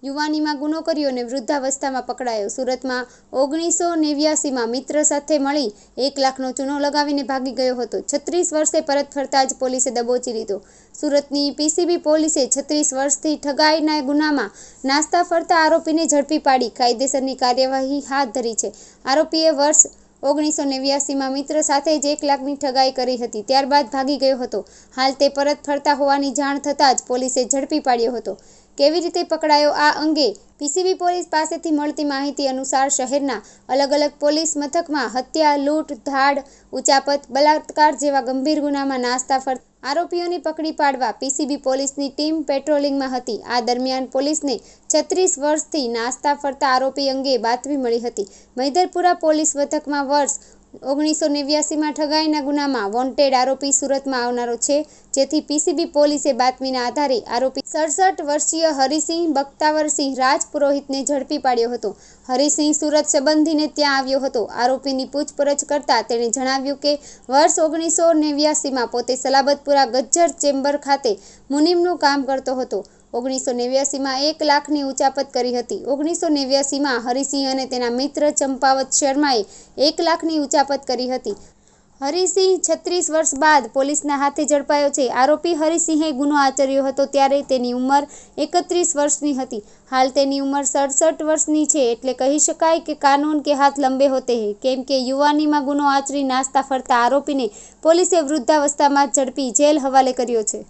યુવાનીમાં ગુનો કર્યો અને વૃદ્ધાવસ્થામાં પકડાયો। સુરતમાં 1989માં મિત્ર સાથે મળી 1 લાખનો ચૂનો લગાવીને ભાગી ગયો હતો। 36 વર્ષે પરત ફરતા જ પોલીસે દબોચી લીધો। સુરતની પીસીબી પોલીસે 36 વર્ષથી ઠગાઈના ગુનામાં નાસ્તા ફરતા આરોપીને ઝડપી પાડી કાયદેસરની કાર્યવાહી હાથ ધરી છે। આરોપીએ વર્ષ 1989માં મિત્ર સાથે જ 1 લાખની ઠગાઈ કરી હતી, ત્યારબાદ ભાગી ગયો હતો। હાલ તે પરત ફરતા હોવાની જાણ થતાં જ પોલીસે ઝડપી પાડ્યો હતો। કેવી રીતે પકડાયો આ અંગે પીસીબી પોલીસ પાસેથી મળતી માહિતી અનુસાર શહેરના અલગ-અલગ પોલીસ મથકમાં હત્યા, લૂંટ, ધાડ, ઉચાપત, બલાત્કાર જેવા ગંભીર ગુનામાં નાસ્તા ફરતા આરોપીઓને પકડી પાડવા પીસીબી પોલીસની ટીમ પેટ્રોલિંગમાં હતી। આ દરમિયાન પોલીસને 36 વર્ષથી નાસ્તા ફરતા આરોપી અંગે બાતમી મળી હતી। મહિધરપુરા પોલીસ મથકમાં વર્ષ 1989માં ઠગાઈના ગુનામાં વોન્ટેડ આરોપી સુરતમાં આવનારો છે, જેથી પીસીબી પોલીસે બાતમીના આધારે આરોપી 67 વર્ષીય હરિસિંહ બખ્તાવરસિંહ રાજપુરોહિતને ઝડપી પાડ્યો હતો। હરિસિંહ સુરત સંબંધીને ત્યાં આવ્યો હતો। આરોપીની પૂછપરછ કરતા તેણે જણાવ્યું કે વર્ષ 1989માં પોતે સલાબતપુરા ગજ્જર ચેમ્બર ખાતે મુનીમનું કામ કરતો હતો। 1989માં 1 લાખની ઉચાપત કરી હતી। 1989માં હરિસિંહ અને તેના મિત્ર ચંપાવત શર્માએ 1 લાખની ઉચાપત કરી હતી। હરિસિંહ 36 વર્ષ બાદ પોલીસના હાથે ઝડપાયો છે। આરોપી હરિસિંહે ગુનો આચર્યો હતો ત્યારે તેની ઉંમર 31 વર્ષની હતી। હાલ તેની ઉંમર 67 વર્ષની છે, એટલે કહી શકાય કે કાનૂન કે હાથ લંબે હોતે હૈ, કેમ કે યુવાનીમાં ગુનો આચરી નાસ્તા ફરતા આરોપીને પોલીસે વૃદ્ધાવસ્થામાં ઝડપી જેલ હવાલે કર્યો છે।